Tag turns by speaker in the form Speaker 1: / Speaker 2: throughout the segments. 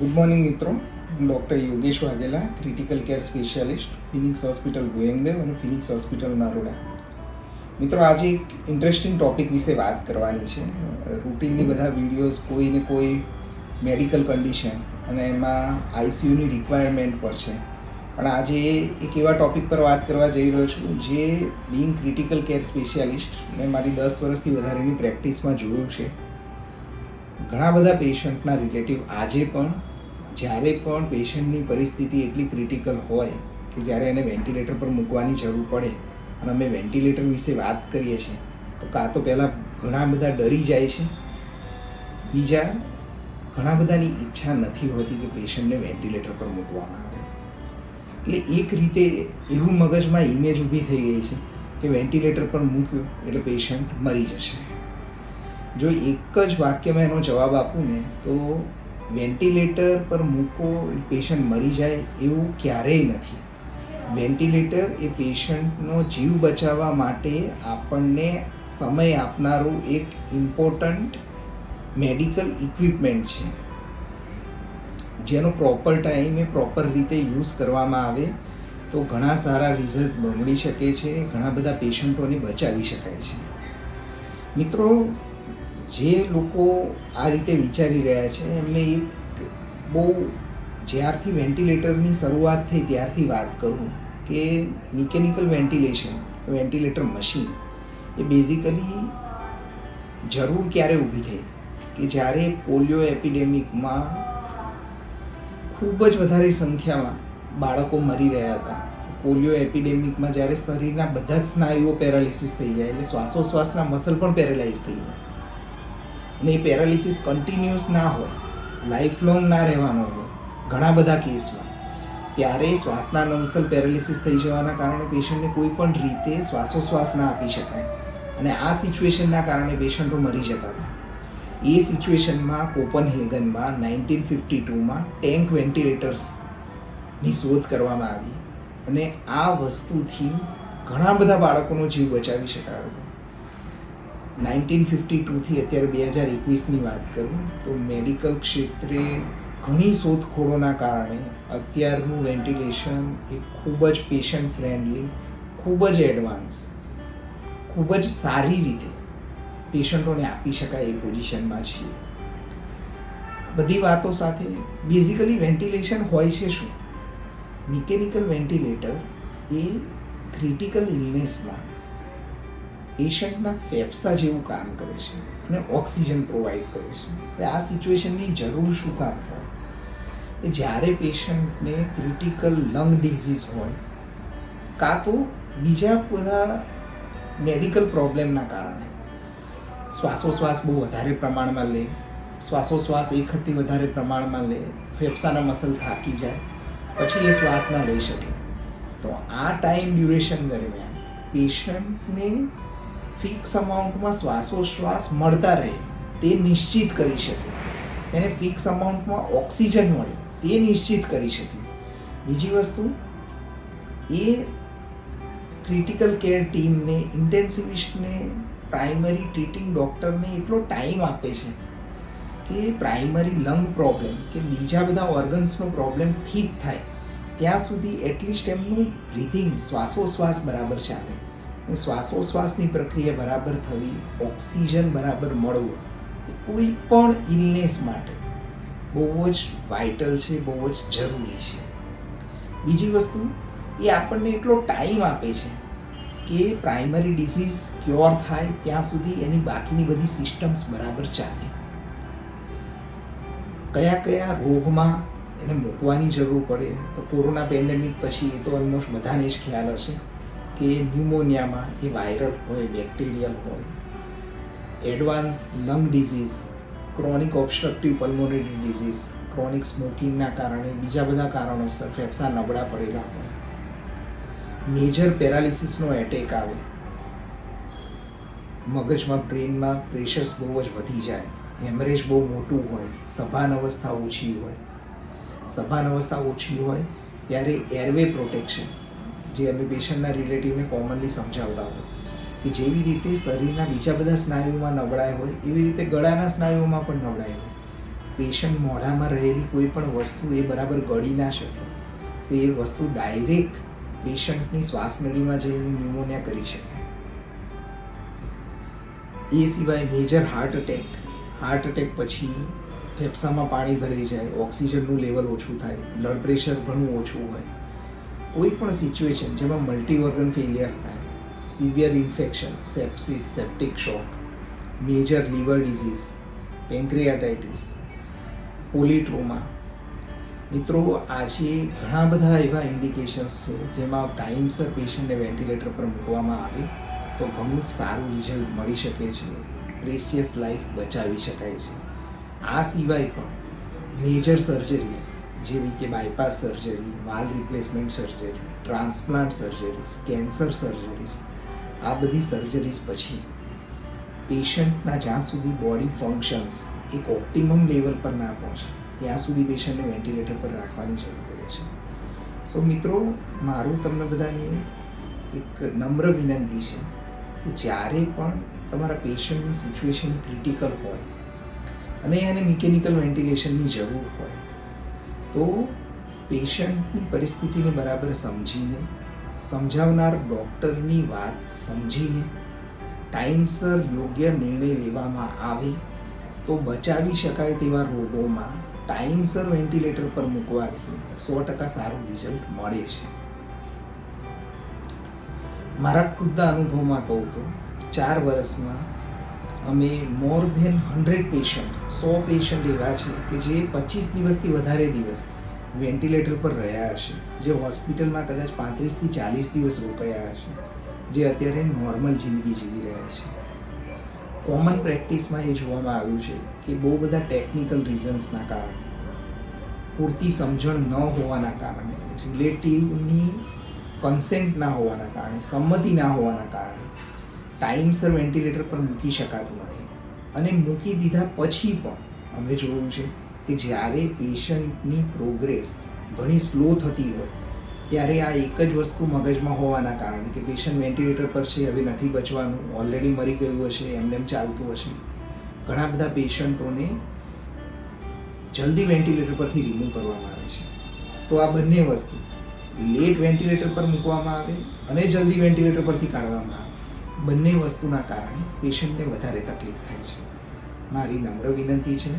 Speaker 1: Good morning મિત્રો. હું doctor Yogesh Vaghela, critical care specialist, Phoenix hospital ગોયંગદેવ અને ફિનિક્સ હોસ્પિટલ નરોડા. મિત્રો, આજે એક ઇન્ટરેસ્ટિંગ ટૉપિક વિશે વાત કરવાની છે. રૂટીનલી બધા વિડીયોઝ કોઈને કોઈ મેડિકલ કન્ડિશન અને એમાં આઈસીયુની રિક્વાયરમેન્ટ પર છે, પણ આજે એક એવા ટૉપિક પર વાત કરવા જઈ રહ્યો છું જે બિંગ ક્રિટિકલ કેર સ્પેશિયાલિસ્ટ મેં મારી 10 વર્ષથી વધારેની પ્રેક્ટિસમાં જોયું છે. ઘણા બધા પેશન્ટના રિલેટિવ આજે પણ જ્યારે પણ પેશન્ટની પરિસ્થિતિ એટલી ક્રિટિકલ હોય કે જ્યારે એને વેન્ટિલેટર પર મૂકવાની જરૂર પડે અને અમે વેન્ટિલેટર વિશે વાત કરીએ છીએ તો કાં તો પહેલાં ઘણા બધા ડરી જાય છે, બીજા ઘણા બધાની ઈચ્છા નથી હોતી કે પેશન્ટને વેન્ટિલેટર પર મૂકવામાં આવે. એટલે એક રીતે એવું મગજમાં ઇમેજ ઊભી થઈ ગઈ છે કે વેન્ટિલેટર પર મૂક્યું એટલે પેશન્ટ મરી જશે. જો એક જ વાક્યમાં એનો જવાબ આપું ને તો વેન્ટિલેટર પર મૂકો પેશન્ટ મરી જાય એવું ક્યારેય નથી. વેન્ટિલેટર એ પેશન્ટનો જીવ બચાવવા માટે આપણને સમય આપનારું એક ઇમ્પોર્ટન્ટ મેડિકલ ઇક્વિપમેન્ટ છે, જેનો પ્રોપર ટાઈમે પ્રોપર રીતે યુઝ કરવામાં આવે તો ઘણા સારા રિઝલ્ટ મળી શકે છે, ઘણા બધા પેશન્ટોને બચાવી શકાય છે. મિત્રો, જે લોકો આ રીતે વિચારી રહ્યા છે એમને એક બહુ જ્યારથી વેન્ટિલેટરની શરૂઆત થઈ ત્યારથી વાત કરું કે મિકેનિકલ વેન્ટિલેટર મશીન એ બેઝિકલી જરૂર ક્યારે ઊભી થઈ કે જ્યારે પોલિયો એપિડેમિકમાં ખૂબ જ વધારે સંખ્યામાં બાળકો મરી રહ્યા હતા. પોલિયો એપિડેમિકમાં જ્યારે શરીરના બધા જ સ્નાયુઓ પેરાલિસિસ થઈ જાય એટલે શ્વાસોશ્વાસના મસલ પણ પેરેલાઇઝ થઈ જાય અને એ પેરાલિસિસ કન્ટિન્યુઅસ ના હોય, લાઈફ લોંગ ના રહેવાનો હોય ઘણા બધા કેસમાં, ત્યારે શ્વાસના મસલ પેરાલિસિસ થઈ જવાના કારણે પેશન્ટને કોઈ પણ રીતે શ્વાસોશ્વાસ ના આપી શકાય અને આ સિચ્યુએશનના કારણે પેશન્ટો મરી જતા હતા. એ સિચ્યુએશનમાં કોપનહેગનમાં 1952માં ટેન્ક વેન્ટિલેટર્સની શોધ કરવામાં આવી અને આ વસ્તુથી ઘણા બધા બાળકોનો જીવ બચાવી શકાયો હતો. 1952થી અત્યારે 2021ની વાત કરું તો મેડિકલ ક્ષેત્રે ઘણી શોધખોળોના કારણે અત્યારનું વેન્ટિલેશન એ ખૂબ જ પેશન્ટ ફ્રેન્ડલી, ખૂબ જ એડવાન્સ, ખૂબ જ સારી રીતે પેશન્ટોને આપી શકાય એ પોઝિશનમાં છીએ. બધી વાતો સાથે બેઝિકલી વેન્ટિલેશન હોય છે શું? મિકેનિકલ વેન્ટિલેટર એ ક્રિટિકલ ઇલનેસમાં પેશન્ટના ફેફસા જેવું કામ કરે છે અને ઓક્સિજન પ્રોવાઈડ કરે છે. હવે આ સિચ્યુએશનની જરૂર શું કામ હોય કે જ્યારે પેશન્ટને ક્રિટિકલ લંગ ડિઝીઝ હોય કાં તો બીજા બધા મેડિકલ પ્રોબ્લેમના કારણે શ્વાસોશ્વાસ બહુ વધારે પ્રમાણમાં લે, શ્વાસોશ્વાસ એક હદથી વધારે પ્રમાણમાં લે, ફેફસાના મસલ થાકી જાય, પછી એ શ્વાસ ના લઈ શકે, તો આ ટાઈમ ડ્યુરેશન દરમિયાન પેશન્ટને ફિક્સ અમાઉન્ટમાં શ્વાસોશ્વાસ મળતા રહે તે નિશ્ચિત કરી શકે, એને ફિક્સ અમાઉન્ટમાં ઓક્સિજન મળે તે નિશ્ચિત કરી શકે. બીજી વસ્તુ, એ ક્રિટિકલ કેર ટીમને, ઇન્ટેન્સિવિસ્ટને, પ્રાઇમરી ટ્રીટિંગ ડૉક્ટરને એટલો ટાઈમ આપે છે કે પ્રાઇમરી લંગ પ્રોબ્લેમ કે બીજા બધા ઓર્ગન્સનો પ્રોબ્લેમ ઠીક થાય ત્યાં સુધી એટલીસ્ટ એમનું બ્રીથિંગ, શ્વાસોશ્વાસ બરાબર ચાલે, શ્વાસોશ્વાસની પ્રક્રિયા બરાબર થવી, ઓક્સિજન બરાબર મળવો એ કોઈ પણ ઇલનેસ માટે બહુ જ વાઇટલ છે, બહુ જ જરૂરી છે. બીજી વસ્તુ, એ આપણને એટલો ટાઈમ આપે છે કે પ્રાઇમરી ડિસીઝ ક્યોર થાય ત્યાં સુધી એની બાકીની બધી સિસ્ટમ્સ બરાબર ચાલે. કયા કયા રોગમાં એને મૂકવાની જરૂર પડે તો કોરોના પેન્ડેમિક પછી એ તો ઓલમોસ્ટ બધાને જ ખ્યાલ હશે કે ન્યુમોનિયામાં એ વાયરલ હોય, બેક્ટેરિયલ હોય, advance lung disease, chronic obstructive pulmonary disease, chronic સ્મોકિંગના કારણે, બીજા બધા કારણોસર ફેફસા નબળા પડેલા હોય, મેજર પેરાલિસિસનો એટેક આવે, મગજમાં, બ્રેનમાં પ્રેશર્સ બહુ જ વધી જાય, હેમરેજ બહુ મોટું હોય, સભાન અવસ્થા ઓછી હોય. સભાન અવસ્થા ઓછી હોય ત્યારે એરવે પ્રોટેક્શન, જે અમે પેશન્ટના રિલેટિવને કોમનલી સમજાવતા હોય કે જેવી રીતે શરીરના બીજા બધા સ્નાયુઓમાં નબળાઈ હોય એવી રીતે ગળાના સ્નાયુઓમાં પણ નબળાઈ હોય, પેશન્ટ મોઢામાં રહેલી કોઈ પણ વસ્તુ એ બરાબર ગળી ના શકે, તો એ વસ્તુ ડાયરેક્ટ પેશન્ટની શ્વાસનળીમાં જઈને ન્યુમોનિયા કરી શકે. એ સિવાય મેજર હાર્ટ એટેક પછી ફેફસામાં પાણી ભરાઈ જાય, ઓક્સિજનનું લેવલ ઓછું થાય, બ્લડ પ્રેશર ઘણું ઓછું હોય, કોઈ પણ સિચ્યુએશન જેમાં મલ્ટી ઓર્ગન ફેલિયર થાય, સિવિયર ઇન્ફેક્શન, સેપ્સિસ, સેપ્ટિક શોક, મેજર લીવર ડિઝીઝ, પેન્ક્રિયાટાઇટિસ, પોલીટ્રોમા. મિત્રો, આજે ઘણા બધા એવા ઇન્ડિકેશન્સ છે જેમાં ટાઈમસર પેશન્ટને વેન્ટિલેટર પર મૂકવામાં આવે તો ઘણું સારું રિઝલ્ટ મળી શકે છે, પ્રેશિયસ લાઈફ બચાવી શકાય છે. આ સિવાય પણ મેજર સર્જરીઝ જેવી કે bypass surgery, valve replacement surgery, transplant surgeries, cancer surgeries, આ બધી સર્જરીઝ પછી પેશન્ટના જ્યાં સુધી બોડી ફંક્શન્સ એક ઓપ્ટિમમ લેવલ પર ના પહોંચે ત્યાં સુધી પેશન્ટને વેન્ટિલેટર પર રાખવાની જરૂર પડે છે. સો મિત્રો, મારું તમને બધાને એક નમ્ર વિનંતી છે કે જ્યારે પણ તમારા પેશન્ટની સિચ્યુએશન ક્રિટિકલ હોય અને એને મિકેનિકલ વેન્ટિલેશનની જરૂર હોય તો પેશન્ટની પરિસ્થિતિને બરાબર સમજીને, સમજાવનાર ડૉક્ટરની વાત સમજીને ટાઈમસર યોગ્ય નિર્ણય લેવામાં આવે તો બચાવી શકાય તેવા રોગોમાં ટાઈમસર વેન્ટિલેટર પર મૂકવાથી 100% સારું રિઝલ્ટ મળે છે. મારા ખુદના અનુભવમાં કહું તો 4 વર્ષમાં અમે મોર ધેન 100 પેશન્ટ એવા છે કે જે 25 દિવસથી વધારે દિવસ વેન્ટિલેટર પર રહ્યા હશે, જે હોસ્પિટલમાં કદાચ 35થી 40 દિવસ રોકાયા હશે, જે અત્યારે નોર્મલ જિંદગી જીવી રહ્યા છે. કોમન પ્રેક્ટિસમાં એ જોવામાં આવ્યું છે કે બહુ બધા ટેકનિકલ રીઝન્સના કારણે, પૂરતી સમજણ ન હોવાના કારણે, રિલેટિવની કન્સેન્ટ ના હોવાના કારણે, સંમતિ ના હોવાના કારણે ટાઈમસર વેન્ટિલેટર પર મૂકી શકાતું નથી. અને મૂકી દીધા પછી પણ અમે જોયું છે કે જ્યારે પેશન્ટની પ્રોગ્રેસ ઘણી સ્લો થતી હોય ત્યારે આ એક જ વસ્તુ મગજમાં હોવાના કારણે કે પેશન્ટ વેન્ટિલેટર પર છે, હવે નથી બચવાનું, ઓલરેડી મરી ગયું હશે, એમ ચાલતું હશે, ઘણા બધા પેશન્ટોને જલ્દી વેન્ટિલેટર પરથી રિમૂવ કરવામાં આવે છે. તો આ બંને વસ્તુ, લેટ વેન્ટિલેટર પર મૂકવામાં આવે અને જલ્દી વેન્ટિલેટર પરથી કાઢવામાં આવે, બંને વસ્તુના કારણે પેશન્ટને વધારે તકલીફ થાય છે. મારી નમ્ર વિનંતી છે,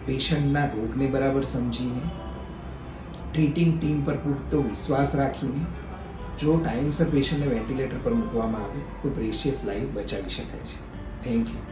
Speaker 1: પેશન્ટના રોગને બરાબર સમજીને, ટ્રીટિંગ ટીમ પર પૂરતો વિશ્વાસ રાખીને જો ટાઈમસર પેશન્ટને વેન્ટિલેટર પર મૂકવામાં આવે તો પ્રેશિયસ લાઈફ બચાવી શકાય છે. Thank you.